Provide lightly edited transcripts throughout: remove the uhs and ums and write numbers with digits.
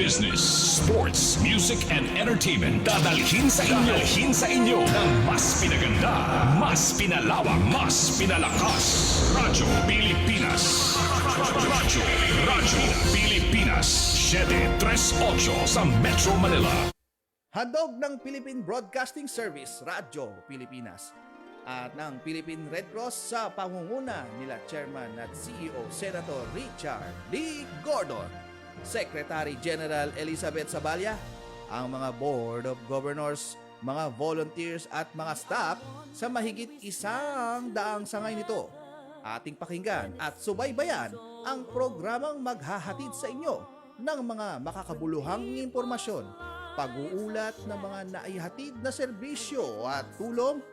business, sports, music, and entertainment. Dadalhin sa inyo ng mas pinaganda, mas pinalawak, mas pinalakas. Radyo Pilipinas. Radyo Pilipinas. 738 sa Metro Manila. Handog ng Philippine Broadcasting Service, Radyo Pilipinas, at ng Philippine Red Cross sa pangunguna nila Chairman at CEO Senator Richard D. Gordon, Secretary General Elizabeth Saballa, ang mga Board of Governors, mga volunteers at mga staff sa mahigit 100 sangay nito. Ating pakinggan at subaybayan ang programang maghahatid sa inyo ng mga makakabuluhang impormasyon, pag-uulat ng mga naihatid na serbisyo at tulong,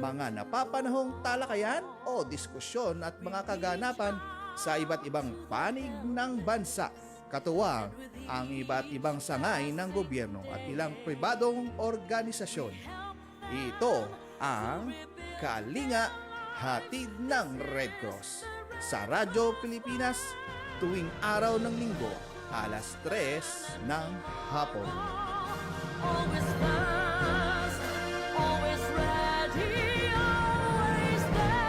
mga napapanahong talakayan o diskusyon at mga kaganapan sa iba't ibang panig ng bansa, katuwang ang iba't ibang sangay ng gobyerno at ilang pribadong organisasyon. Ito ang Kalinga, hatid ng Red Cross sa Radyo Pilipinas tuwing araw ng Linggo, alas 3 ng hapon. Always fast, always ready, always there.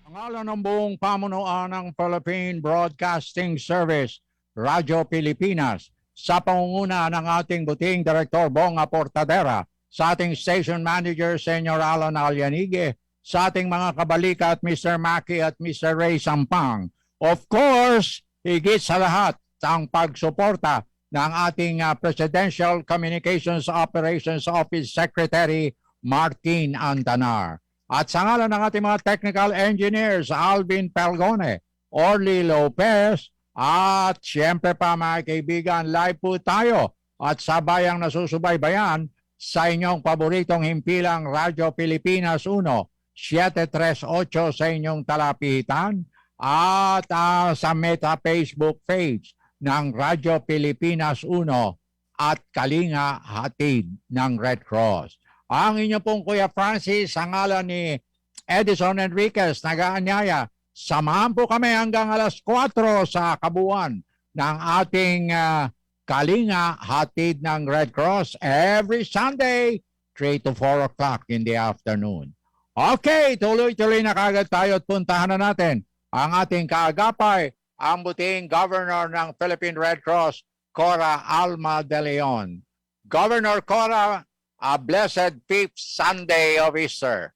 Pangalan ng buong pamunuan ng Philippine Broadcasting Service, Radyo Pilipinas, sa pangunguna ng ating buting Direktor Bonga Portadera, sa ating Station Manager, Senyor Alan Alyanige, sa ating mga kabalika at Mr. Maki at Mr. Ray Sampang. Of course, higit sa lahat, ang pagsuporta ng ating Presidential Communications Operations Office Secretary Martin Antanar. At sa ngalan ng ating mga technical engineers, Alvin Pelgone, Orly Lopez, at siyempre pa mga kaibigan, live po tayo at sabayang nasusubaybayan sa inyong paboritong himpilang Radyo Pilipinas 1, 738 sa inyong talapitan, at sa Meta Facebook page ng Radyo Pilipinas 1 at Kalinga, hatid ng Red Cross. Ang inyo pong Kuya Francis, sa ngalan ni Edison Enriquez, nag-aanyaya, samahan po kami hanggang alas 4 sa kabuuan ng ating Kalinga, hatid ng Red Cross every Sunday, 3 to 4 o'clock in the afternoon. Okay, tuloy-tuloy na kagad tayo at puntahan na natin ang ating kaagapay, ang buting Governor ng Philippine Red Cross, Cora Alma de Leon. Governor Cora, a blessed 5th Sunday of Easter.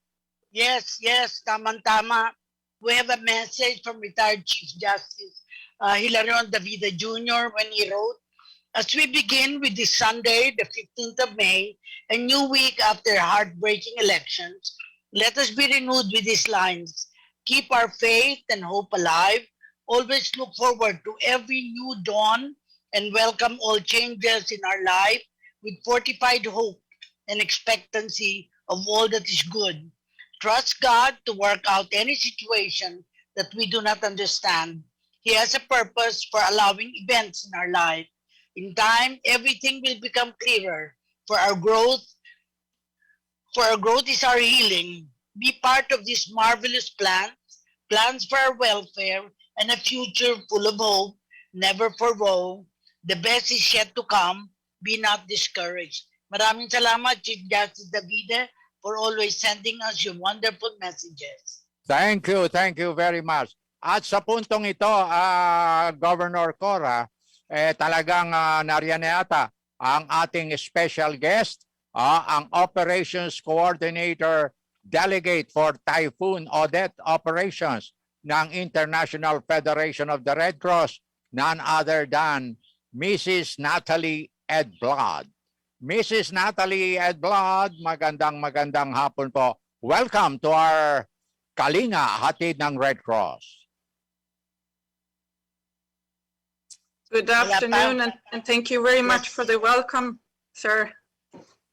Yes, tama-tama. We have a message from retired Chief Justice Hilarion Davida Jr. when he wrote, as we begin with this Sunday, the 15th of May, a new week after heartbreaking elections, let us be renewed with these lines. Keep our faith and hope alive. Always look forward to every new dawn and welcome all changes in our life with fortified hope and expectancy of all that is good. Trust God to work out any situation that we do not understand. He has a purpose for allowing events in our life. In time, everything will become clearer. For our growth is our healing. Be part of these marvelous plans for our welfare and a future full of hope, never for woe. The best is yet to come. Be not discouraged. Maraming salamat, Chief Justice Davide, for always sending us your wonderful messages. Thank you very much. At sa puntong ito, Governor Cora, talagang nariyan na yata ang ating special guest, ang Operations Coordinator Delegate for Typhoon Odette Operations ng International Federation of the Red Cross, none other than Mrs. Natalie Edblad. Mrs. Natalie Edblad, magandang hapon po. Welcome to our Kalinga, hatid ng Red Cross. Good afternoon, and thank you very much for the welcome, sir.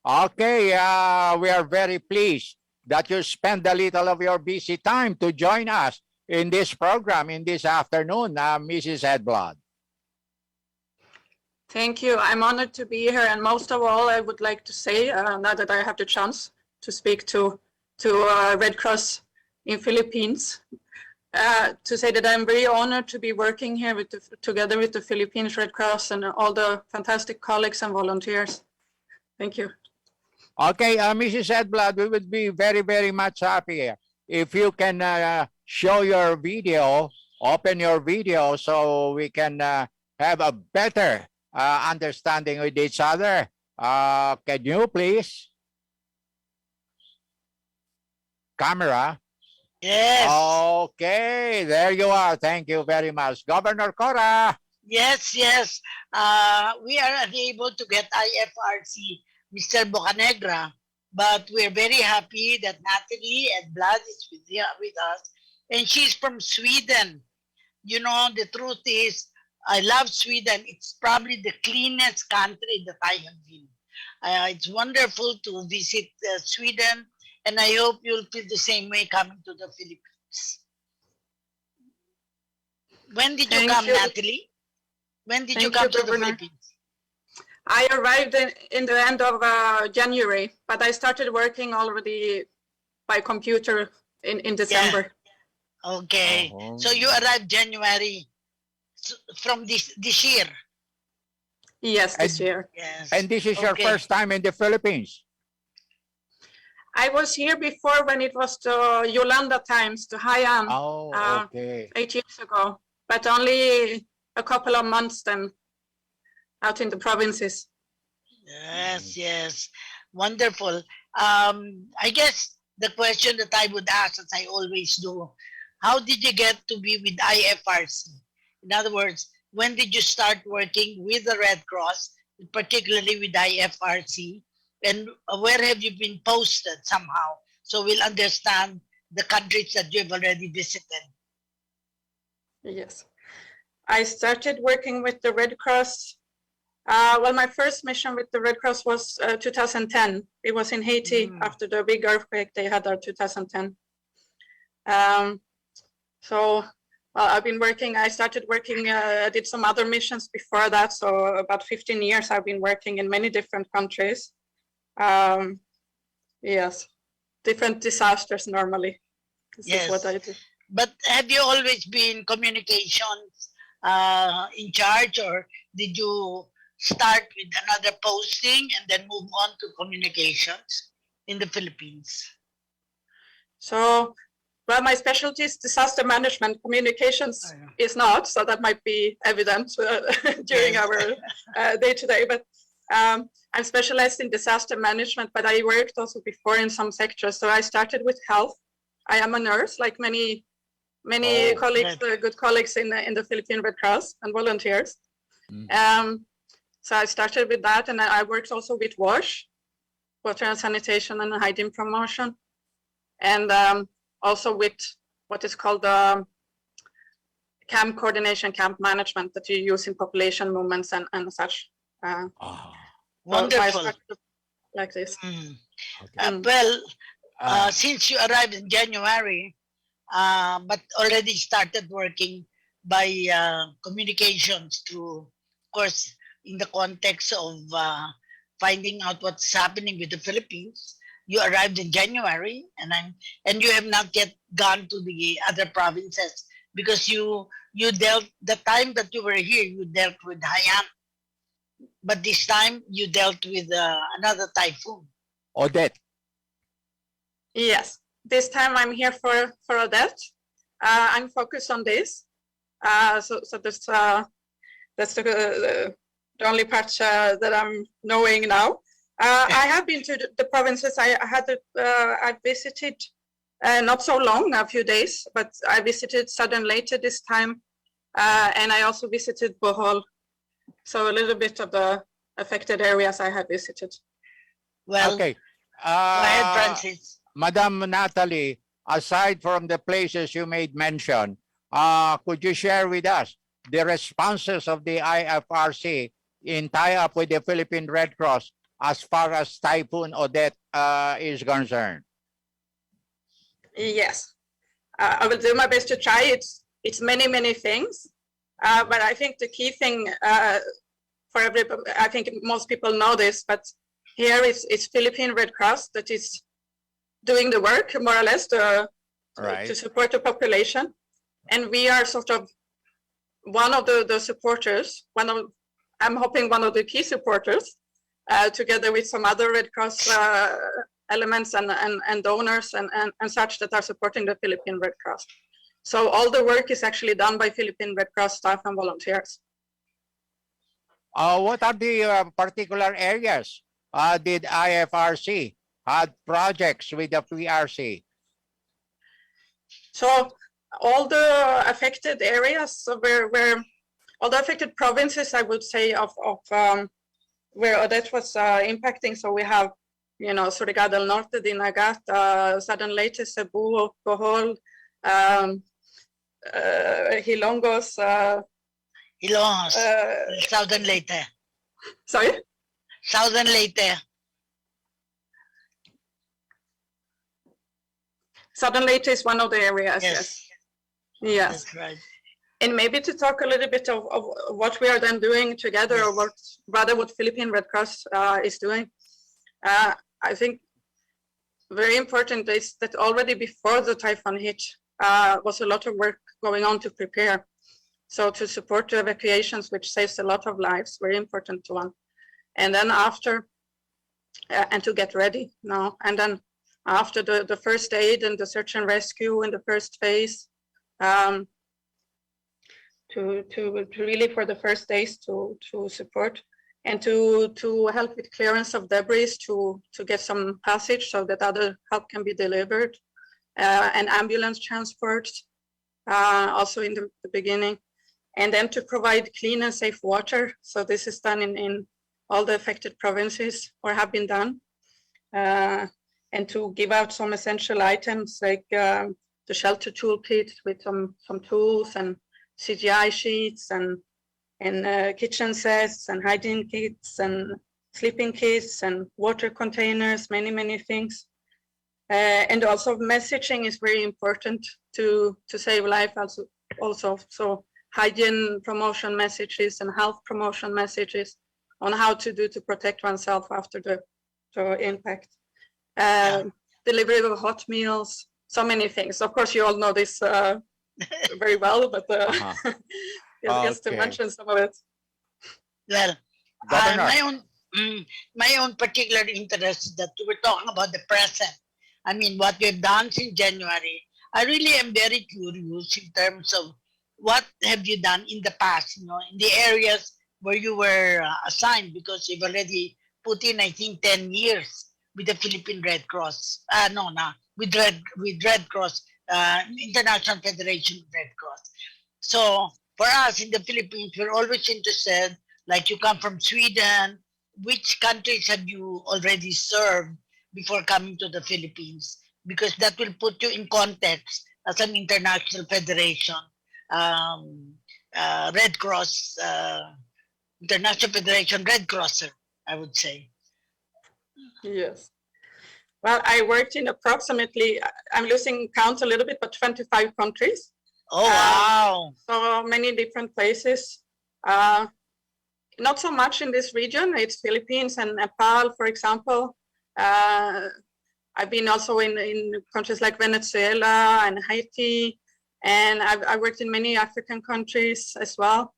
Okay, we are very pleased that you spend a little of your busy time to join us in this program in this afternoon, Mrs. Edblad. Thank you. I'm honored to be here, and most of all, I would like to say, now that I have the chance to speak to Red Cross in Philippines, to say that I'm very honored to be working here together with the Philippines Red Cross and all the fantastic colleagues and volunteers. Thank you. Okay, Mrs. Edblad, we would be very, very much happy if you can show your video, open your video so we can have a better understanding with each other. Can you please? Camera. Yes. Okay, there you are. Thank you very much. Governor Cora. Yes, yes. We are unable to get IFRC, Mr. Bocanegra, but we're very happy that Natalie Edblad is with us, and she's from Sweden. You know, the truth is, I love Sweden. It's probably the cleanest country that I have been. It's wonderful to visit Sweden, and I hope you'll feel the same way coming to the Philippines. When did you come, Natalie? When did you come to the Philippines? I arrived in the end of January, but I started working already by computer in December. Yeah. Okay. So you arrived January from this year? Yes, this year. Yes. And this is your first time in the Philippines? I was here before when it was the Yolanda times, the Haiyan, Oh, okay. 8 years ago, but only a couple of months then out in the provinces. Yes, yes. Wonderful. I guess the question that I would ask, as I always do, how did you get to be with IFRC? In other words, when did you start working with the Red Cross, particularly with IFRC? And where have you been posted somehow? So we'll understand the countries that you've already visited. Yes. I started working with the Red Cross. Well, my first mission with the Red Cross was 2010. It was in Haiti after the big earthquake they had there 2010. So, well, I've been working, I started working, I did some other missions before that. So about 15 years I've been working in many different countries. Yes, different disasters normally. This is what I do. But have you always been communications in charge, or did you start with another posting and then move on to communications in the Philippines? So, well, my specialty is disaster management. Communications is not, so that might be evident during our day-to-day. But I'm specialized in disaster management, but I worked also before in some sectors. So I started with health. I am a nurse, like many colleagues, good colleagues in the Philippine Red Cross and volunteers. So I started with that, and I worked also with WASH, water and sanitation and hygiene promotion, and also with what is called camp coordination, camp management that you use in population movements and such. Wonderful. Like this. Since you arrived in January, but already started working by communications through, of course, in the context of finding out what's happening with the Philippines. You arrived in January, and you have not yet gone to the other provinces because you dealt, the time that you were here, you dealt with Haiyan. But this time you dealt with another typhoon. Odette. Yes, this time I'm here for Odette. I'm focused on this. So that's the only part that I'm knowing now. I have been to the provinces. I visited not so long, a few days, but I visited Southern Leyte this time, and I also visited Bohol. So a little bit of the affected areas I have visited. Well, okay. Go ahead, Francis. Madam Natalie, aside from the places you made mention, could you share with us the responses of the IFRC in tie-up with the Philippine Red Cross as far as Typhoon Odette is concerned? Yes, I will do my best to try. It's many things, but I think the key thing for everybody, I think most people know this, but here it's Philippine Red Cross that is doing the work more or less to support the population. And we are sort of one of the supporters, I'm hoping one of the key supporters, together with some other Red Cross elements and donors and such that are supporting the Philippine Red Cross. So all the work is actually done by Philippine Red Cross staff and volunteers. What are the particular areas did IFRC had projects with the PRC? So all the affected areas where all the affected provinces, I would say, of where Odette was impacting. So we have, you know, Surigao del Norte, Dinagat, Southern Leyte, Cebu, Bohol, Hilongos. Ilongos, Southern Leyte. Sorry? Southern Leyte. Southern Leyte is one of the areas. Yes. Yes. That's right. And maybe to talk a little bit of what we are then doing together, Yes. or what Philippine Red Cross is doing. I think very important is that already before the typhoon hit, was a lot of work going on to prepare. So to support the evacuations, which saves a lot of lives, very important one. And then after, and to get ready now. And then after the first aid and the search and rescue in the first phase, to really for the first days to support and to help with clearance of debris, to get some passage so that other help can be delivered, and ambulance transport also in the beginning, and then to provide clean and safe water. So this is done in all the affected provinces, or have been done, and to give out some essential items like the shelter toolkit with some tools and CGI sheets and kitchen sets and hygiene kits and sleeping kits and water containers, many things. And also messaging is very important to save life also. So hygiene promotion messages and health promotion messages on how to do to protect oneself after the impact. Delivery of hot meals, so many things. Of course, you all know this very well, but just to Okay. mention some of it. Well, Governor. my own particular interest is that we're talking about the present. I mean, what we've done since January. I really am very curious in terms of what have you done in the past, you know, in the areas where you were assigned, because you've already put in, I think, 10 years with the Philippine Red Cross. With Red Cross, International Federation of Red Cross. So for us in the Philippines, we're always interested, like you come from Sweden, which countries have you already served before coming to the Philippines? Because that will put you in context as an international federation, Red Cross, International Federation Red Crosser, I would say. Yes. Well, I worked in approximately, I'm losing count a little bit, but 25 countries. Oh, wow. So many different places. Not so much in this region. It's Philippines and Nepal, for example. I've been also in countries like Venezuela and Haiti, and I've worked in many African countries as well,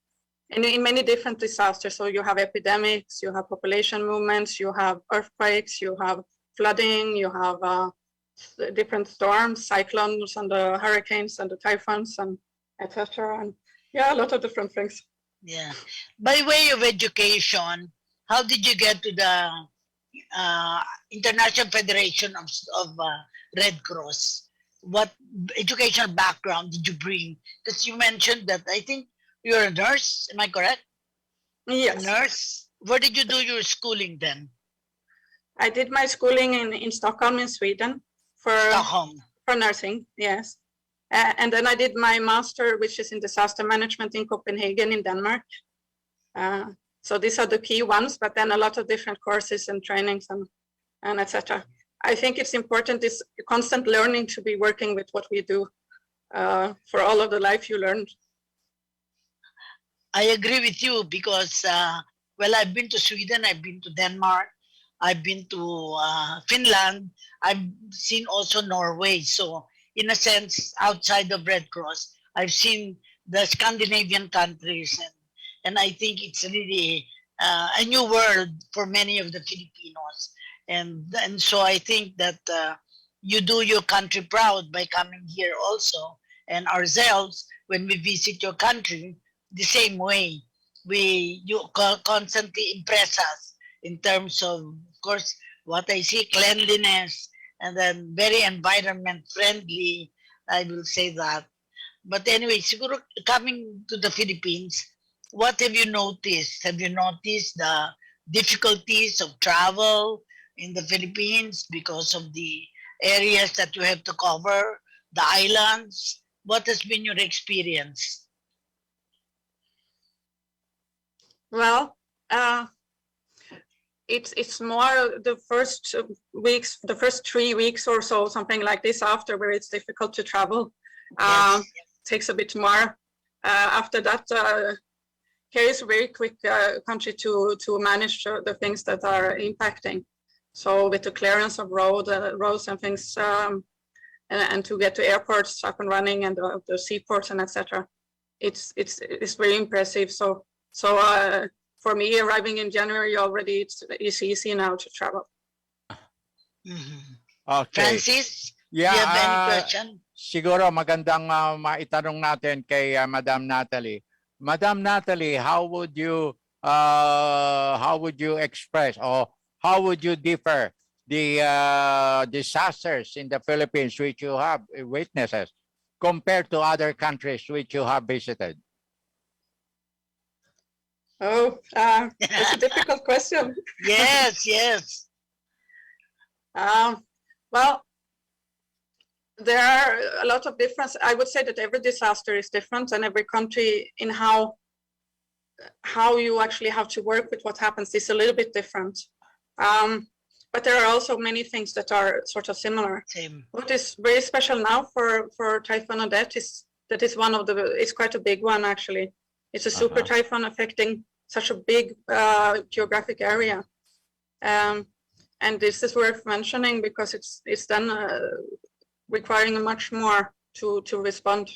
and in many different disasters. So you have epidemics, you have population movements, you have earthquakes, you have flooding, you have different storms, cyclones, and the hurricanes and the typhoons, and etc. And yeah, a lot of different things. Yeah. By way of education, how did you get to the International Federation of Red Cross? What educational background did you bring? Because you mentioned that I think you're a nurse. Am I correct? Yes. A nurse. Where did you do your schooling then? I did my schooling in Stockholm, in Sweden, for nursing. Yes. And then I did my master, which is in disaster management, in Copenhagen, in Denmark. So these are the key ones, but then a lot of different courses and trainings and etc. I think it's important, this constant learning, to be working with what we do for all of the life you learned. I agree with you because, well, I've been to Sweden, I've been to Denmark, I've been to Finland, I've seen also Norway. So in a sense, outside of Red Cross, I've seen the Scandinavian countries, and I think it's really a new world for many of the Filipinos. And so I think that you do your country proud by coming here also, and ourselves when we visit your country the same way. You constantly impress us in terms of course, what I see, cleanliness, and then very environment friendly. I will say that. But anyway, siguro coming to the Philippines, what have you noticed? Have you noticed the difficulties of travel in the Philippines because of the areas that you have to cover, the islands? What has been your experience? Well, it's more the first weeks, the first 3 weeks or so, something like this, after where it's difficult to travel. Yes. Takes a bit more. After that, here is a very quick country to manage the things that are impacting. So with the clearance of roads and things, and to get to airports up and running, and the seaports and etc. It's very impressive. So for me, arriving in January already, it's easy now to travel. Mhm. Okay. Francis, do Yeah, you have any question? siguro magandang maitanong natin kay Madam Natalie. Madam Natalie, how would you express, or how would you differ the disasters in the Philippines which you have witnesses compared to other countries which you have visited? Oh, that's a difficult question. Yes, yes. Well, there are a lot of difference. I would say that every disaster is different, and every country in how you actually have to work with what happens is a little bit different. But there are also many things that are sort of similar. Same. What is very special now for Typhoon Odette is that it's quite a big one actually. It's a super typhoon affecting such a big geographic area. And this is worth mentioning because it's then requiring much more to respond.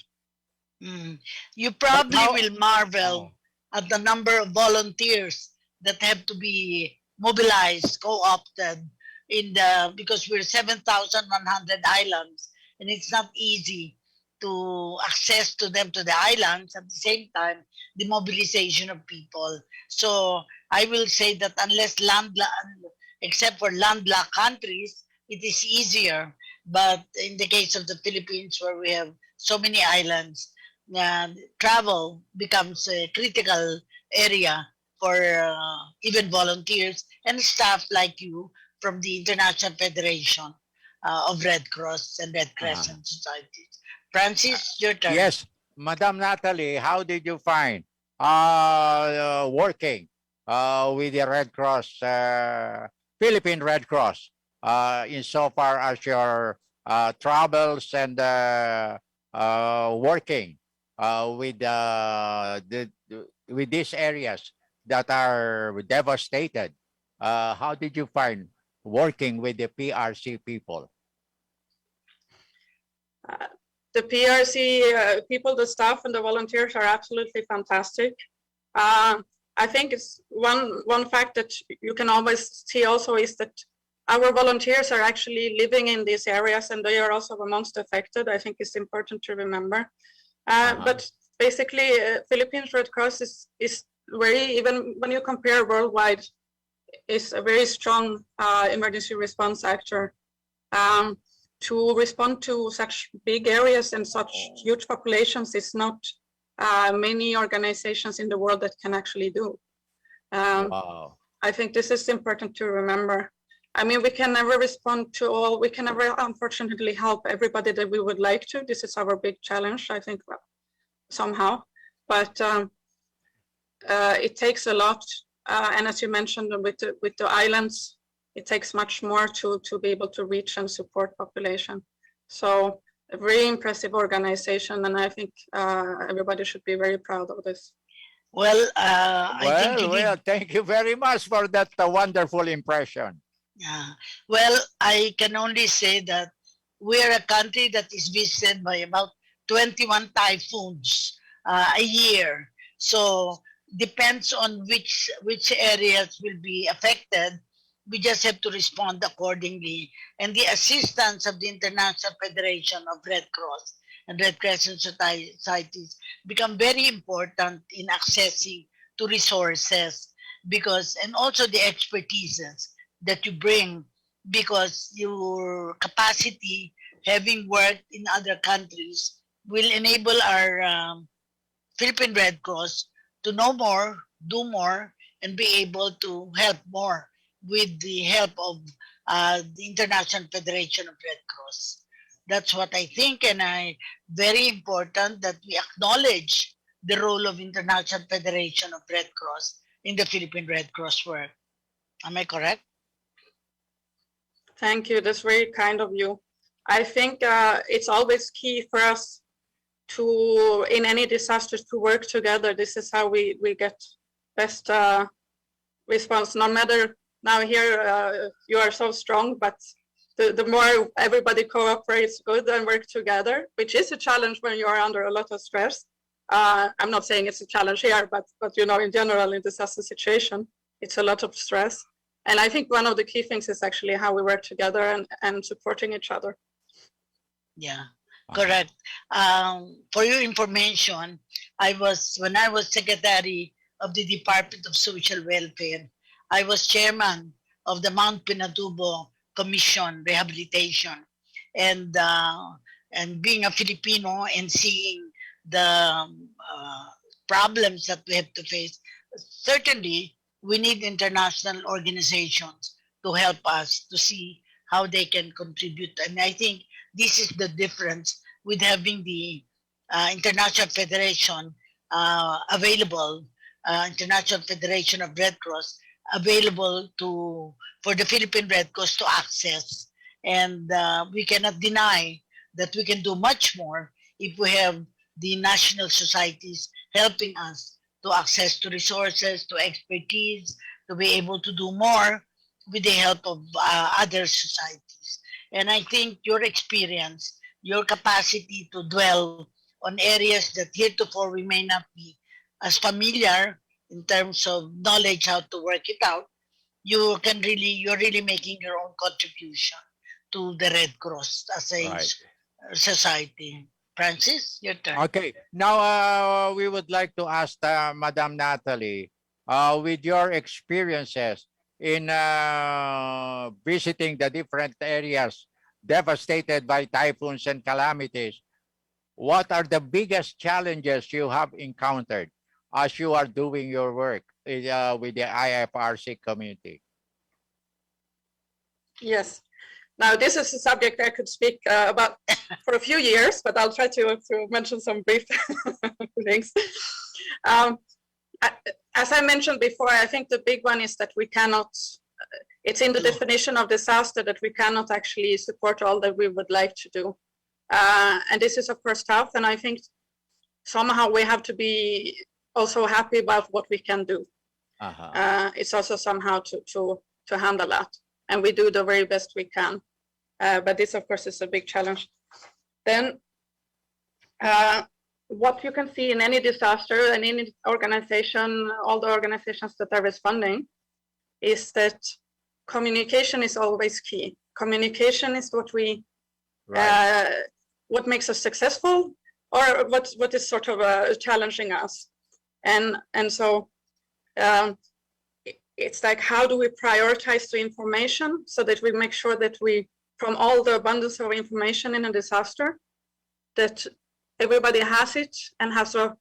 You probably how- will marvel at the number of volunteers that have to be mobilized, co-opted because we're 7,100 islands, and it's not easy to access to the islands at the same time, the mobilization of people. So I will say that except for landlocked countries, it is easier. But in the case of the Philippines, where we have so many islands, travel becomes a critical area for even volunteers and staff like you from the International Federation of Red Cross and Red Crescent societies. Francis, your turn. Yes, Madam Natalie, how did you find working with the Red Cross, Philippine Red Cross, insofar as your travels and working with these areas that are devastated? How did you find working with the PRC people? The PRC people, the staff and the volunteers are absolutely fantastic. I think it's one fact that you can always see also is that our volunteers are actually living in these areas, and they are also amongst the affected. I think it's important to remember. But basically, Philippines Red Cross is very, even when you compare worldwide, is a very strong emergency response actor. To respond to such big areas and such huge populations is not many organizations in the world that can actually do. Wow. I think this is important to remember. I mean, we can never respond to all, we can never unfortunately help everybody that we would like to. This is our big challenge, I think, somehow. But it takes a lot. And as you mentioned, with the islands, it takes much more to be able to reach and support population. So a very impressive organization, and I think everybody should be very proud of this. Well, I think thank you very much for that wonderful impression. yeah. Well, I can only say that we are a country that is visited by about 21 typhoons a year. So depends on which areas will be affected. We just have to respond accordingly. And the assistance of the International Federation of Red Cross and Red Crescent societies become very important in accessing to resources, because, and also the expertises that you bring, because your capacity, having worked in other countries, will enable our Philippine Red Cross to know more, do more, and be able to help more with the help of the International Federation of Red Cross. That's what I think, and very important that we acknowledge the role of International Federation of Red Cross in the Philippine Red Cross work. Am I correct? Thank you. That's very kind of you. I think it's always key for us to, in any disasters, to work together. This is how we get best response. No matter now here, you are so strong, but the more everybody cooperates good and work together, which is a challenge when you are under a lot of stress. I'm not saying it's a challenge here, but you know, in general, in disaster situation, it's a lot of stress. And I think one of the key things is actually how we work together and supporting each other. Yeah, correct. For your information, when I was Secretary of the Department of Social Welfare, I was chairman of the Mount Pinatubo Commission Rehabilitation, and being a Filipino and seeing the problems that we have to face, certainly we need international organizations to help us to see how they can contribute. And I think this is the difference with having the International Federation available, International Federation of Red Cross available for the Philippine Red Cross to access. And we cannot deny that we can do much more if we have the national societies helping us to access to resources, to expertise, to be able to do more with the help of other societies. And I think your experience, your capacity to dwell on areas that heretofore we may not be as familiar in terms of knowledge how to work it out, you're really making your own contribution to the Red Cross as a society. Francis, your turn. Okay. Now, we would like to ask Madam Natalie, with your experiences in visiting the different areas devastated by typhoons and calamities, what are the biggest challenges you have encountered as you are doing your work with the IFRC community? Yes. Now, this is a subject I could speak about for a few years, but I'll try to mention some brief things. As I mentioned before, I think the big one is that we cannot, it's in the definition of disaster that we cannot actually support all that we would like to do. And this is, of course, tough. And I think somehow we have to be also happy about what we can do. It's also somehow to handle that. And we do the very best we can. But this, of course, is a big challenge. Then what you can see in any disaster and in any organization, all the organizations that are responding, is that communication is always key. Communication is what we, what makes us successful, or what is sort of challenging us. And so it's like, how do we prioritize the information so that we make sure that we, from all the abundance of information in a disaster, that everybody has it and has a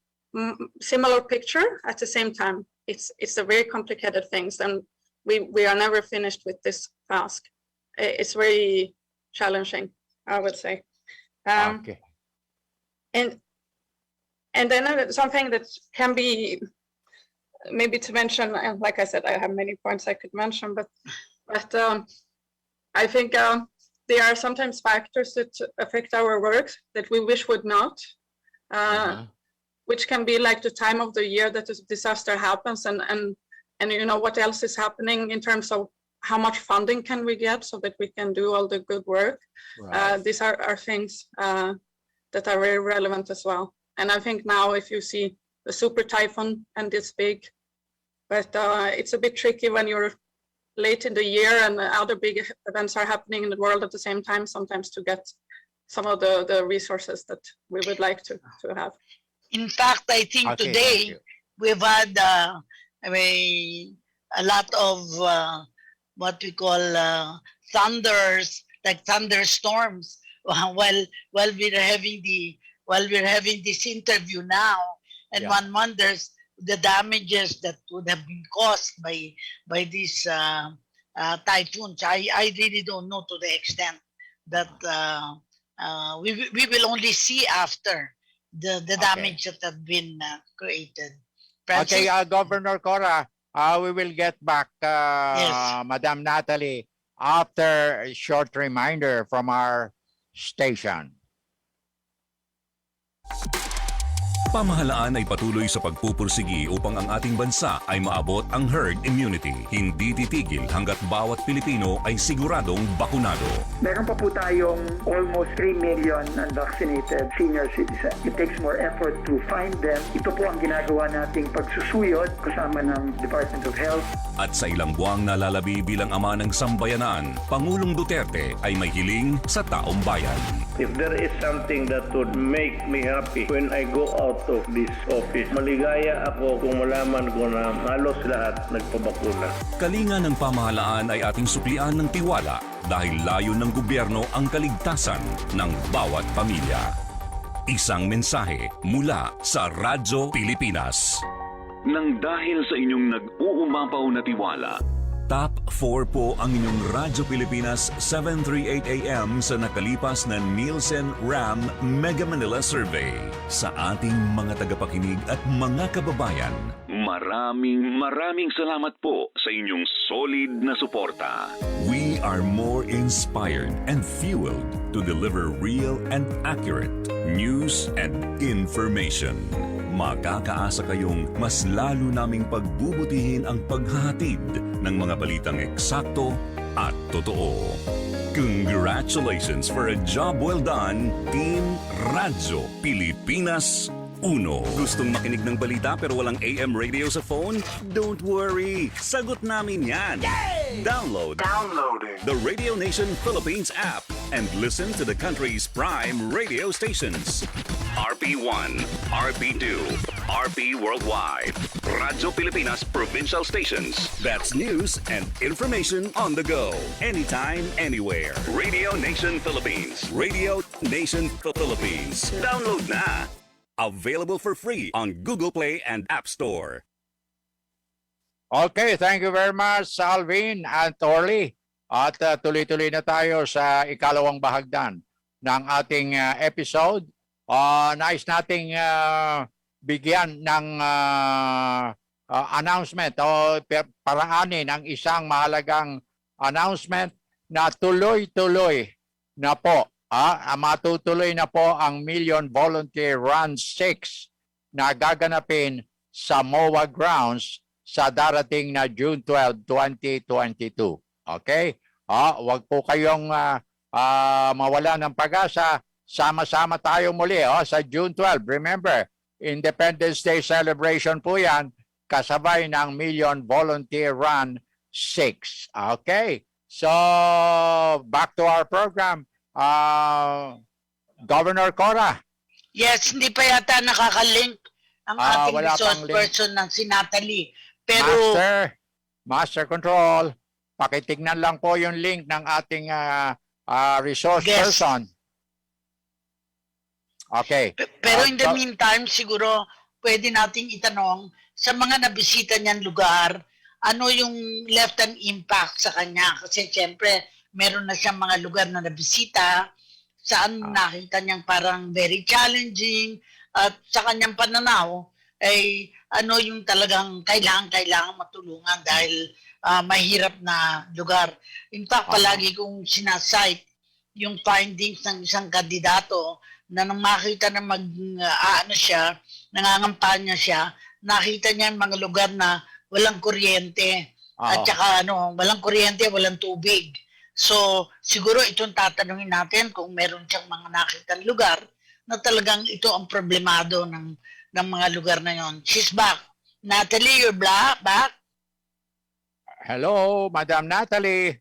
similar picture at the same time. It's a very complicated things, and we are never finished with this task. It's very challenging, I would say. Okay. And then something that can be maybe to mention, and like I said, I have many points I could mention, but I think there are sometimes factors that affect our work that we wish would not, which can be like the time of the year that this disaster happens, and you know, what else is happening in terms of how much funding can we get so that we can do all the good work. These are things that are very relevant as well. And I think now if you see the super typhoon and it's big, but it's a bit tricky when you're late in the year and other big events are happening in the world at the same time, sometimes to get some of the resources that we would like to have. In fact, I think Okay, thank today you. we've had a lot of what we call thunders, like thunderstorms, while we're having this interview now, and Yeah. one wonders the damages that would have been caused by these typhoons. I really don't know to the extent that we will only see after the damage that have been created. Francis? Okay, Governor Cora, we will get back, Yes. Madam Natalie, after a short reminder from our station. Pamahalaan ay patuloy sa pagpupursigi upang ang ating bansa ay maabot ang herd immunity. Hindi titigil hanggat bawat Pilipino ay siguradong bakunado. Meron pa po tayong almost 3 million unvaccinated senior citizens. It takes more effort to find them. Ito po ang ginagawa nating pagsusuyod kasama ng Department of Health. At sa ilang buwang nalalabi bilang ama ng sambayanan, Pangulong Duterte ay may hiling sa taong bayan. If there is something that would make me happy when I go out of this office, maligaya ako kung malaman ko na halos lahat nagpabakuna. Kalinga ng pamahalaan ay ating suklian ng tiwala dahil layo ng gobyerno ang kaligtasan ng bawat pamilya. Isang mensahe mula sa Radyo Pilipinas. Nang dahil sa inyong nag-uumapaw na tiwala, Top 4 po ang inyong Radyo Pilipinas 738 AM sa nakalipas na Nielsen RAM Mega Manila Survey. Sa ating mga tagapakinig at mga kababayan, maraming salamat po sa inyong solid na suporta. we are more inspired and fueled to deliver real and accurate news and information. Makakaasa kayong mas lalo naming pagbubutihin ang paghahatid ng mga balitang eksakto at totoo. Congratulations for a job well done, Team Radyo Pilipinas Uno. Gustong makinig ng balita pero walang AM radio sa phone? Don't worry, sagot namin yan. Download the Radio Nation Philippines app and listen to the country's prime radio stations. RP1, RP2, RP Worldwide, Radyo Pilipinas Provincial Stations, That's news and information on the go. Anytime, anywhere. Radio Nation Philippines. Radio Nation Philippines. Download na! Available for free on Google Play and App Store. Okay, thank you very much, Alvin and Torley. At tuloy-tuloy na tayo sa ikalawang bahagdan ng ating episode. Nais nating bigyan ng announcement o paraanin ang isang mahalagang announcement na tuloy-tuloy na po. Matutuloy na po ang Million Volunteer Run 6 na gaganapin sa MOA Grounds sa darating na June 12, 2022. Okay? Huwag po kayong mawala ng pag-asa. Sama-sama tayo muli sa June 12. Remember, Independence Day celebration po yan, kasabay ng Million Volunteer Run 6. Okay? So, back to our program. Governor Cora. Yes, hindi pa yata nakakalink ang ating wala resource pang link. person ng si Natalie. Pero Master Control, pakitignan lang po yung link ng ating resource Yes. person. Okay. pero in the meantime, siguro pwede nating itanong sa mga nabisita niyang lugar, ano yung left-hand impact sa kanya? Kasi siyempre, meron na siyang mga lugar na nabisita, saan nakita niyang parang very challenging, at sa kanyang pananaw, ay ano yung talagang kailangan matulungan dahil mahirap na lugar. In fact, palagi kong sinasite yung findings ng isang kandidato na nang makita na nangangampanya siya, nakita niya yung mga lugar na walang kuryente. At saka walang kuryente, walang tubig. So, siguro itong tatanungin natin kung meron siyang mga nakitang lugar na talagang ito ang problemado ng mga lugar na yon. She's back. Natalie, you're back? Hello, Madam Natalie.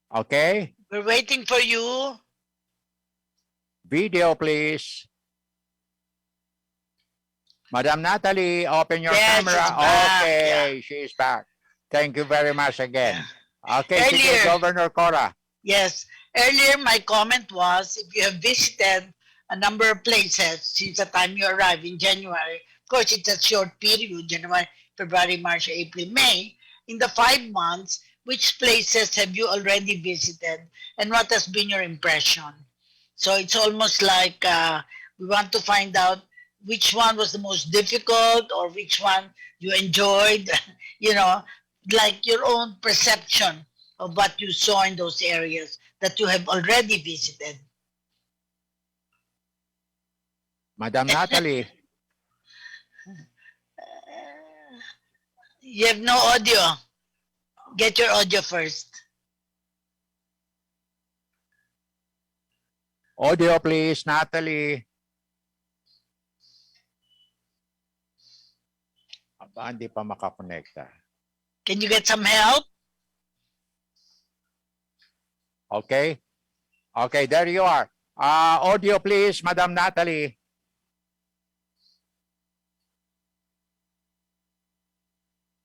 Okay, We're waiting for you. video please. Madam Natalie, open your Yes, camera. she's back. Okay, she's back. Thank you very much again. Okay, sige, Earlier. Governor Cora. Yes. Earlier, my comment was if you have visited a number of places since the time you arrived in January, of course, it's a short period, January, February, March, April, May. In the 5 months, which places have you already visited and what has been your impression? So it's almost like we want to find out which one was the most difficult or which one you enjoyed, you know, like your own perception of what you saw in those areas that you have already visited. Madam Natalie, You have no audio. Get your audio first. audio please, Natalie. Aba, hindi pa makakonekta. Can you get some help? Okay? Okay, there you are. Audio please, Madam Natalie.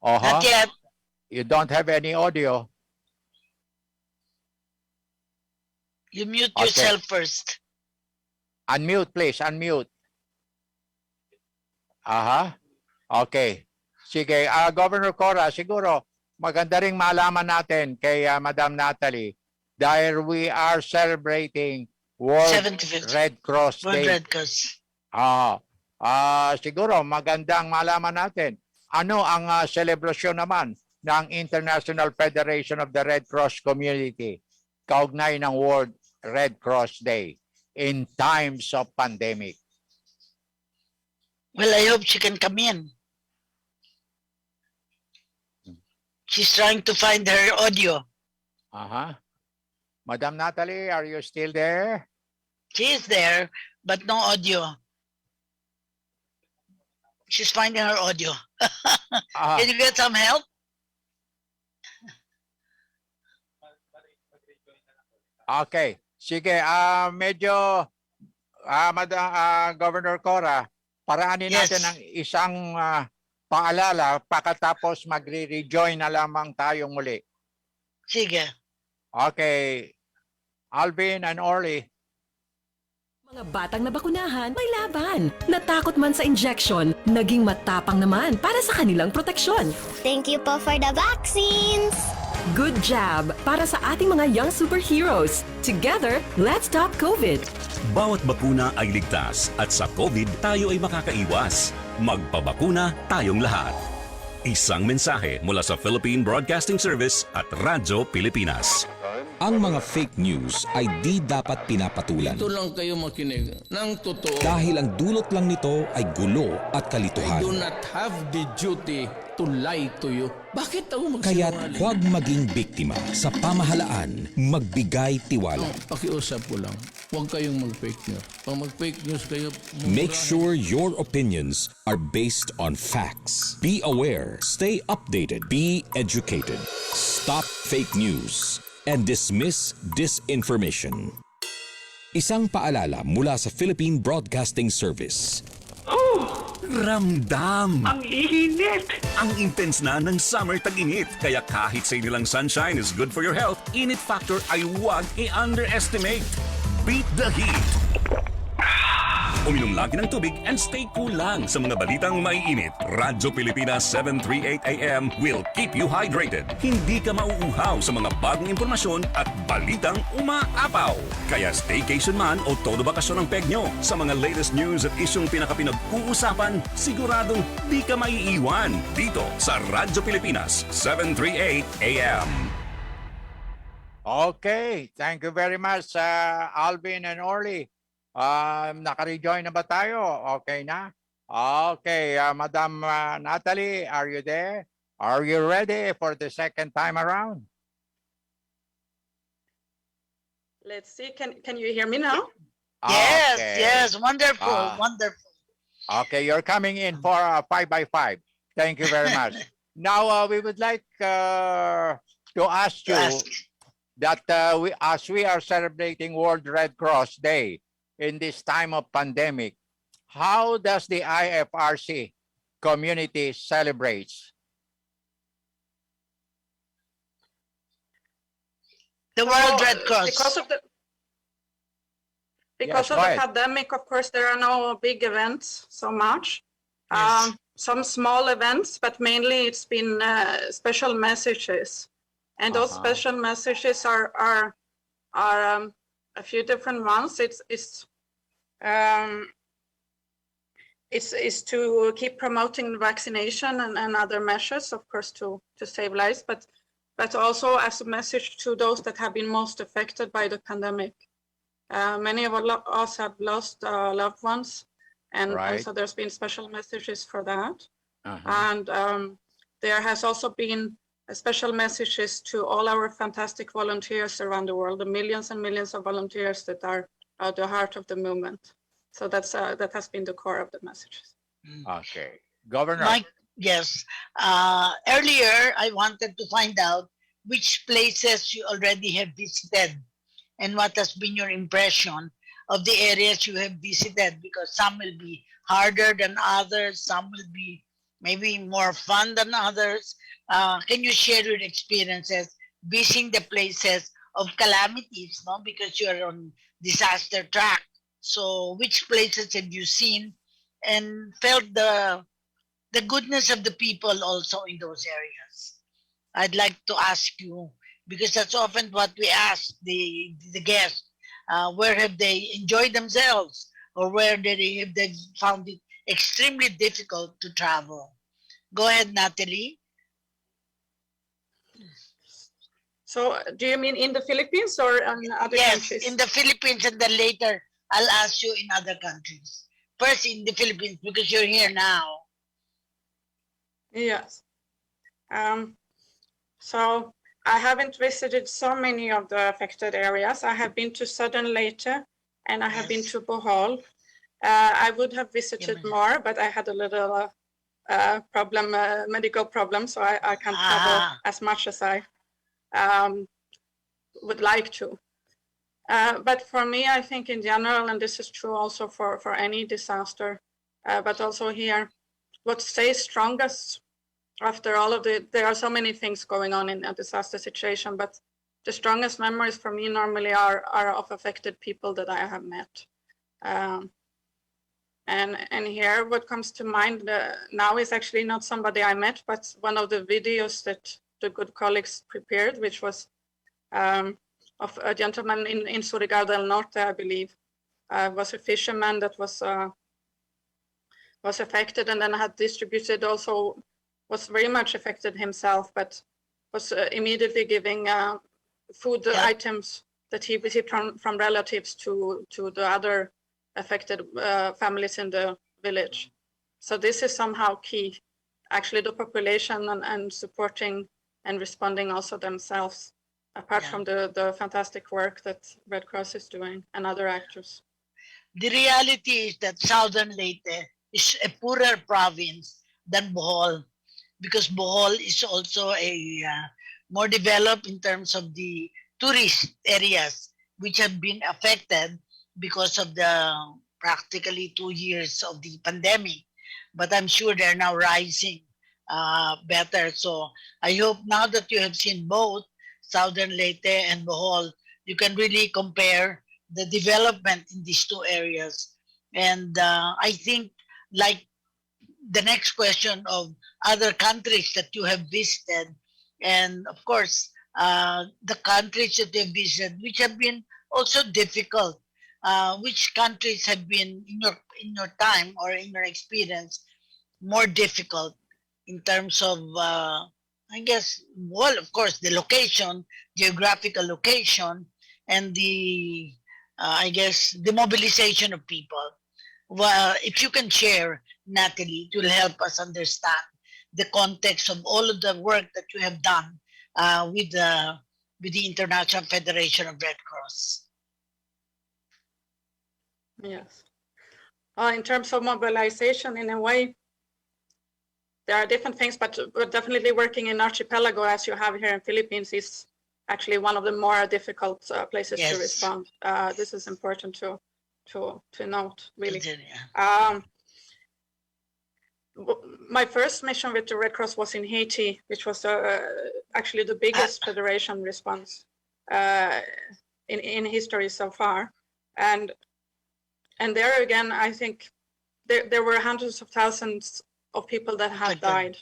Not yet. You don't have any audio. You mute Okay. yourself first. Unmute, please. Unmute. Aha. Okay. Sige, Governor Cora, siguro maganda ring malaman natin kay Madam Natalie dahil we are celebrating World 75th. Red Cross World Day. Red Cross. Siguro magandang malaman natin ano ang selebrasyon naman ng International Federation of the Red Cross Community kaugnay ng World Red Cross Day in times of pandemic. Well, I hope she can come in. She's trying to find her audio. Madam Natalie, are you still there? She is there, but no audio. She's finding her audio. Can you get some help? Okay. Sige, medyo Governor Cora, paraanin Yes. natin ng isang paalala pagkatapos magre-rejoin na lamang tayo muli. Sige. Okay. Alvin and Orly. Mga batang nabakunahan, may laban. Natakot man sa injection, naging matapang naman para sa kanilang proteksyon. Thank you po for the vaccines! Good job para sa ating mga young superheroes. Together, let's stop COVID. Bawat bakuna ay ligtas at sa COVID tayo ay makakaiwas. Magpabakuna tayong lahat. Isang mensahe mula sa Philippine Broadcasting Service at Radyo Pilipinas. Ang mga fake news ay di dapat pinapatulan. Ito lang kayo makinig ng totoo. Dahil ang dulot lang nito ay gulo at I kalituhan. do not have the duty to lie to you. Bakit ako Kaya't magsinungaling? huwag maging biktima sa pamahalaan, magbigay tiwala. Pakiusap ko lang, huwag kayong mag-fake news. Pag mag-fake news kayo, Make sure your opinions are based on facts. Be aware, stay updated, be educated. Stop fake news and dismiss disinformation. Isang paalala mula sa Philippine Broadcasting Service. Ramdam! Ang init! Ang intense na ng summer tag-init. Kaya kahit sa inilang sunshine is good for your health, init factor ay huwag i-underestimate. Beat the heat! Uminom lagi ng tubig and stay cool lang sa mga balitang maiinit. Radyo Pilipinas 738 AM will keep you hydrated. Hindi ka mauuhaw sa mga bagong impormasyon at balitang umaapaw. Kaya staycation man o todo bakasyon ang peg nyo. Sa mga latest news at isyong pinakapinag-uusapan, siguradong di ka maiiwan. Dito sa Radyo Pilipinas 738 AM. Okay. Thank you very much, Alvin and Orly. Naka-rejoin na ba tayo? Okay na? Okay, Madam Natalie, are you there? Are you ready for the second time around? let's see. Can you hear me now? Yes, Okay. yes, wonderful, Ah. wonderful. Okay, you're coming in for a 5x5. Thank you very much. Now, we would like to ask you Ask. that as we are celebrating World Red Cross Day in this time of pandemic, how does the IFRC community celebrates? The World Red Cross. Because of the Yes, go the ahead. pandemic, of course, there are no big events so much. Yes. Some small events, but mainly it's been special messages, and those special messages are a few different ones. It's to keep promoting vaccination and other measures, of course, to save lives, but also as a message to those that have been most affected by the pandemic. Many of us have lost loved ones, and so there's been special messages for that. And there has also been special messages to all our fantastic volunteers around the world, the millions and millions of volunteers that are at the heart of the movement. So that has been the core of the messages. Okay. Governor. Yes. Earlier, I wanted to find out which places you already have visited and what has been your impression of the areas you have visited, because some will be harder than others, some will be maybe more fun than others. Can you share your experiences visiting the places of calamities, no? Because you're on disaster track. So which places have you seen and felt the goodness of the people also in those areas? I'd like to ask you, because that's often what we ask the guests, where have they enjoyed themselves, or where have they found it extremely difficult to travel? Go ahead, Natalie. So do you mean in the Philippines or in other countries? Yes, in the Philippines, and then later I'll ask you in other countries. First in the Philippines, because you're here now. Yes. So I haven't visited so many of the affected areas. I have been to Southern Leyte and I have been to Bohol. I would have visited more, but I had a little medical problem, so I can't travel as much as I would like to. But for me, I think in general, and this is true also for any disaster, but also here, what stays strongest after all of there are so many things going on in a disaster situation, but the strongest memories for me normally are of affected people that I have met. And here, what comes to mind now is actually not somebody I met, but one of the videos that the good colleagues prepared, which was of a gentleman in Surigao del Norte, I believe, was a fisherman that was affected, and then had distributed also, was very much affected himself, but was immediately giving food items that he received from relatives to the other affected families in the village. So this is somehow key, actually, the population and supporting and responding also themselves, apart from the fantastic work that Red Cross is doing and other actors. The reality is that Southern Leyte is a poorer province than Bohol, because Bohol is also a more developed in terms of the tourist areas, which have been affected because of the practically 2 years of the pandemic. But I'm sure they're now rising better. So I hope now that you have seen both Southern Leyte and Bohol, you can really compare the development in these two areas. And I think, like the next question of other countries that you have visited, and of course, the countries that you have visited, which have been also difficult. Which countries have been, in your time or in your experience, more difficult in terms of, I guess, well, of course, the location, geographical location, and the, I guess, the mobilization of people. Well, if you can share, Natalie, it will help us understand the context of all of the work that you have done with the International Federation of Red Cross. Yes. In terms of mobilization, in a way, there are different things, but definitely working in archipelago, as you have here in Philippines, is actually one of the more difficult places to respond. This is important to note, really. My first mission with the Red Cross was in Haiti, which was actually the biggest federation response in history so far. And there again, I think there were hundreds of thousands of people that had died.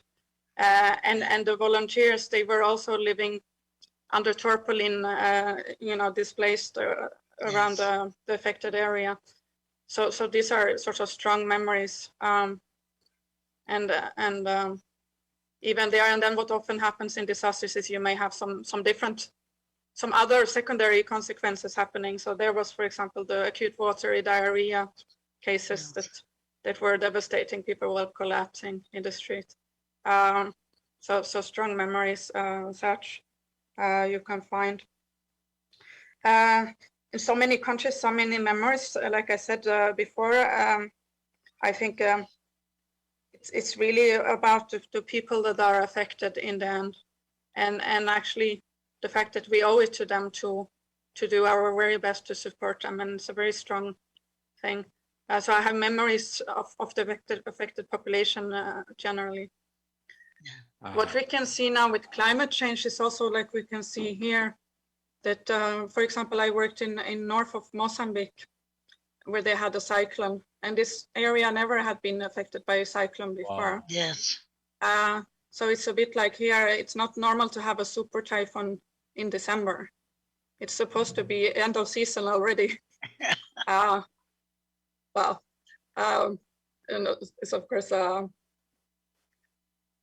And the volunteers, they were also living under tarpaulin, displaced around the affected area. So these are sort of strong memories. Even there, and then what often happens in disasters is you may have some other secondary consequences happening. So there was, for example, the acute watery diarrhea cases that were devastating. People were collapsing in the street. So strong memories, such you can find. In so many countries, so many memories. Like I said before, I think it's really about the people that are affected in the end, and actually the fact that we owe it to them to do our very best to support them, and it's a very strong thing. So I have memories of the affected population generally. What we can see now with climate change is also, like we can see here, that for example, I worked in north of Mozambique, where they had a cyclone, and this area never had been affected by a cyclone before. Wow. Yes. So it's a bit like here, it's not normal to have a super typhoon in December. It's supposed to be end of season already. And it's of course,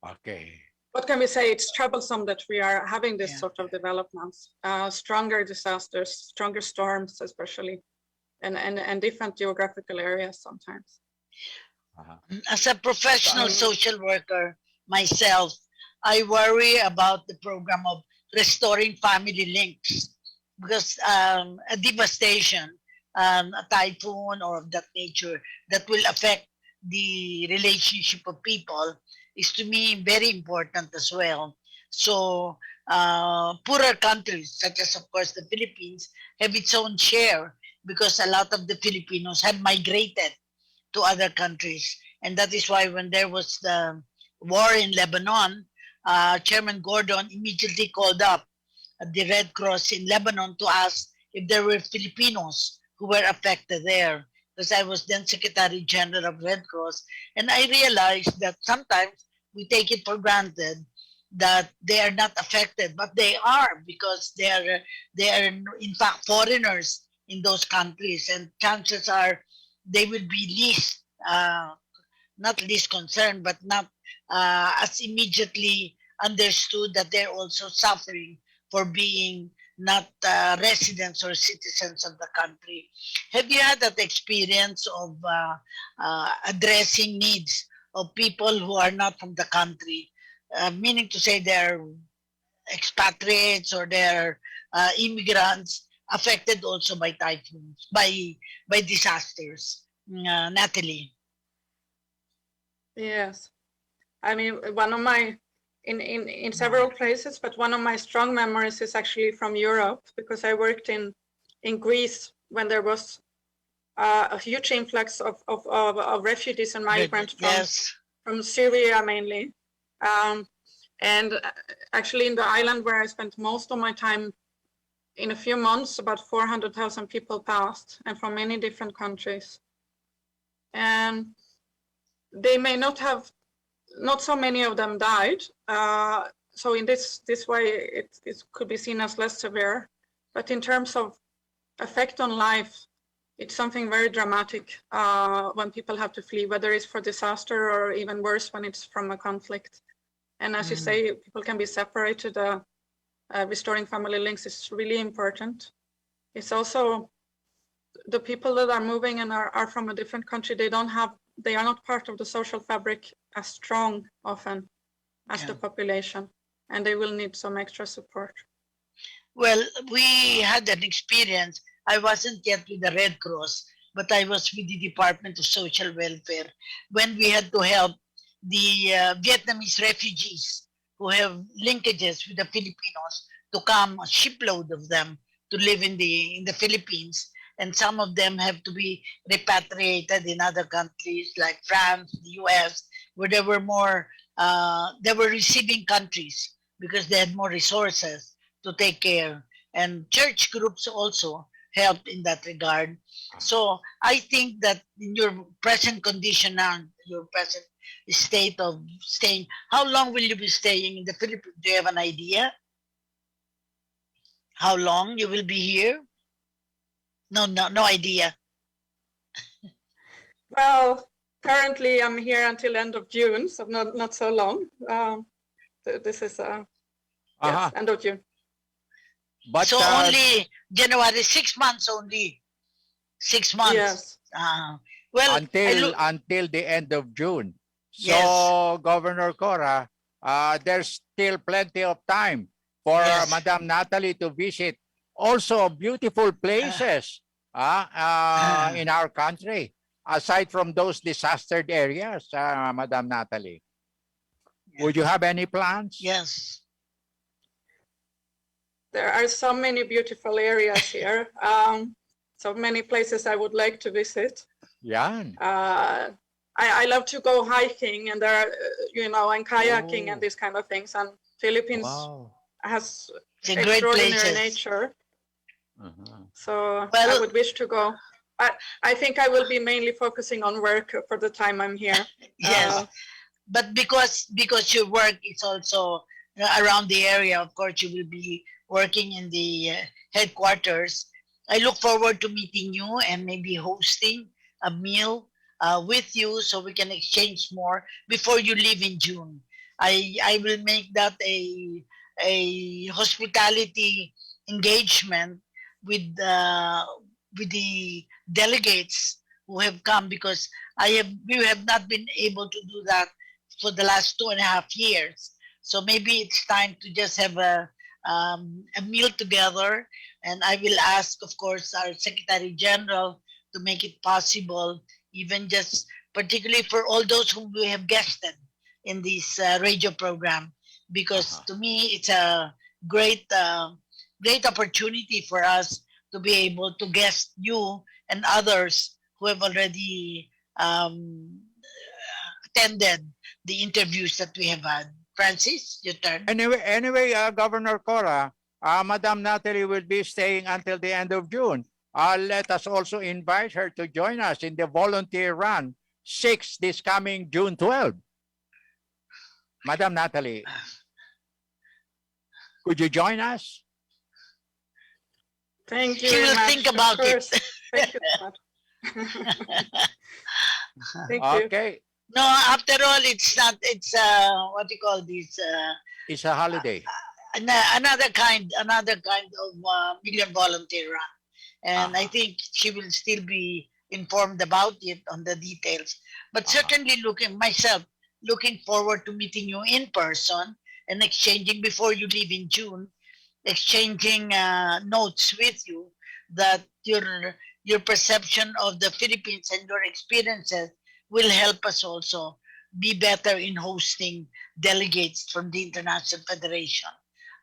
okay. What can we say? It's troublesome that we are having this sort of developments, stronger disasters, stronger storms, especially, and different geographical areas sometimes. As a professional social worker myself, I worry about the program of restoring family links, because a devastation, a typhoon or of that nature that will affect the relationship of people is, to me, very important as well. So poorer countries, such as, of course, the Philippines, have its own share, because a lot of the Filipinos have migrated to other countries. And that is why when there was the war in Lebanon, Chairman Gordon immediately called up the Red Cross in Lebanon to ask if there were Filipinos who were affected there, because I was then Secretary General of Red Cross. And I realized that sometimes we take it for granted that they are not affected, but they are, because they are in fact foreigners in those countries, and chances are they will be least, not least concerned, but not as immediately understood that they're also suffering for being not residents or citizens of the country. Have you had that experience of addressing needs of people who are not from the country, meaning to say they're expatriates or they're immigrants affected also by typhoons, by disasters? Natalie. Yes, I mean, one of my, in several places, but one of my strong memories is actually from Europe, because I worked in Greece when there was a huge influx of refugees and migrants from Syria mainly. And actually in the island where I spent most of my time, in a few months, about 400,000 people passed, and from many different countries. And they may not have, not so many of them died. So in this way, it could be seen as less severe. But in terms of effect on life, it's something very dramatic when people have to flee, whether it's for disaster or even worse when it's from a conflict. And as you say, people can be separated. Restoring family links is really important. It's also the people that are moving and are from a different country, they are not part of the social fabric as strong often as the population, and they will need some extra support. Well, we had an experience. I wasn't yet with the Red Cross, but I was with the Department of Social Welfare when we had to help the Vietnamese refugees who have linkages with the Filipinos to come, a shipload of them, to live in the Philippines. And some of them have to be repatriated in other countries like France, the US, where there were more, they were receiving countries because they had more resources to take care. And church groups also helped in that regard. So I think that in your present condition now, your present state of staying, how long will you be staying in the Philippines? Do you have an idea? How long you will be here? No idea. Well, currently I'm here until end of June, so not so long. This is yes, end of June. But so only January, 6 months only. 6 months. Yes. Well, until the end of June. So, Yes. Governor Cora, there's still plenty of time for Yes. Madam Natalie to visit also beautiful places in our country, aside from those disastered areas, Madam Natalie. Would you have any plans? Yes. There are so many beautiful areas here. So many places I would like to visit. Yan. I love to go hiking, and there are, and kayaking and these kind of things. And Philippines has It's a great extraordinary places. nature. So Well- I would wish to go. I think I will be mainly focusing on work for the time I'm here. Yes. But because your work is also around the area, of course, you will be working in the headquarters. I look forward to meeting you and maybe hosting a meal with you so we can exchange more before you leave in June. I will make that a hospitality engagement with the delegates who have come, because we have not been able to do that for the last 2.5 years. So maybe it's time to just have a meal together, and I will ask, of course, our Secretary General to make it possible, even just particularly for all those whom we have guested in this radio program, because to me it's a great opportunity for us to be able to guest you and others who have already attended the interviews that we have had. Francis, your turn. Anyway, Governor Cora, Madam Natalie will be staying until the end of June. Let us also invite her to join us in the volunteer run 6 this coming June 12. Madam Natalie, could you join us? Thank you. She will very much. think Of about it. course. Thank you so much. Thank you. Okay, No, after all, it's not. It's what do you call this? it's a holiday. Another kind of million volunteer run, and I think she will still be informed about it on the details. But certainly, looking forward to meeting you in person and exchanging before you leave in June, exchanging notes with you, that your perception of the Philippines and your experiences will help us also be better in hosting delegates from the International Federation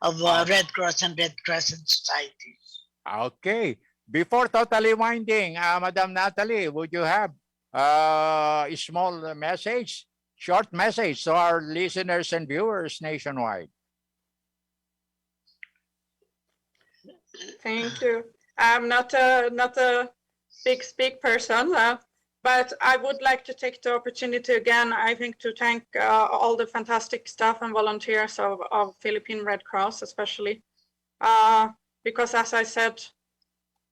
of Red Cross and Red Crescent Societies. Okay. Before totally winding, Madam Natalie, would you have a small message, short message to our listeners and viewers nationwide? Thank you. I'm not a big person, but I would like to take the opportunity again, I think, to thank all the fantastic staff and volunteers of Philippine Red Cross, especially, because as I said,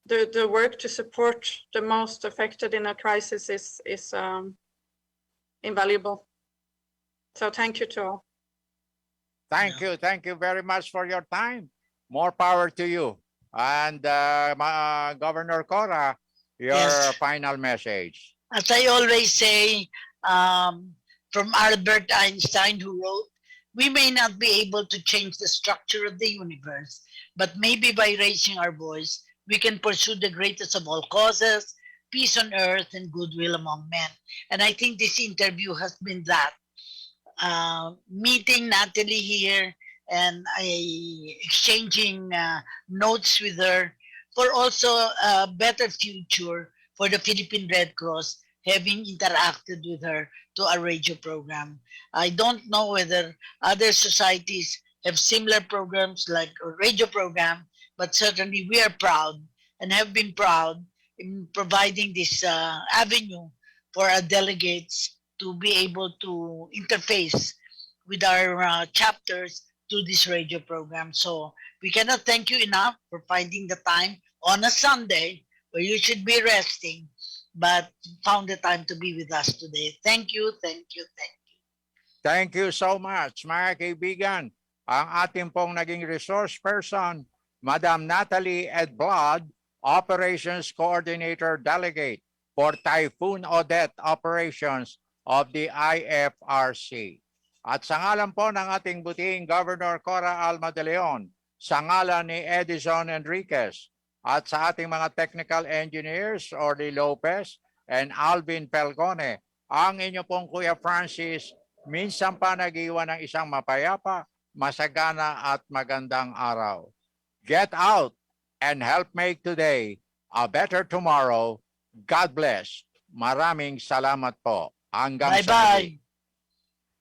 the work to support the most affected in a crisis is invaluable. So thank you to all. Thank you very much for your time. More power to you. And Governor Cora, your Yes. final message. As I always say, from Albert Einstein, who wrote, "We may not be able to change the structure of the universe, but maybe by raising our voice, we can pursue the greatest of all causes, peace on earth and goodwill among men. And I think this interview has been that. Meeting Natalie here and exchanging notes with her for also a better future for the Philippine Red Cross, having interacted with her to our radio program. I don't know whether other societies have similar programs like a radio program, but certainly we are proud and have been proud in providing this avenue for our delegates to be able to interface with our chapters through this radio program. So we cannot thank you enough for finding the time on a Sunday where you should be resting, but found the time to be with us today. Thank you, thank you, thank you. Thank you so much, mga kaibigan. Ang ating pong naging resource person, Madam Natalie Edblad, Operations Coordinator Delegate for Typhoon Odette Operations of the IFRC. At sa ngalan po ng ating butihing Governor Cora Alma de Leon, sa ngalan ni Edison Enriquez, at sa ating mga technical engineers, Orly Lopez and Alvin Pelgone, ang inyo pong Kuya Francis, minsan pa nag-iwan ng isang mapayapa, masagana at magandang araw. Get out and help make today a better tomorrow. God bless. Maraming salamat po. Hanggang sa muli.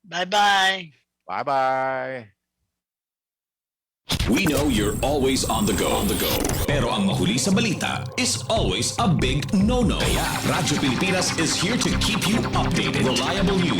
Bye-bye. Bye-bye. We know you're always on the go. Pero ang mahuli sa balita is always a big no-no. Kaya Radyo Pilipinas is here to keep you updated. Reliable news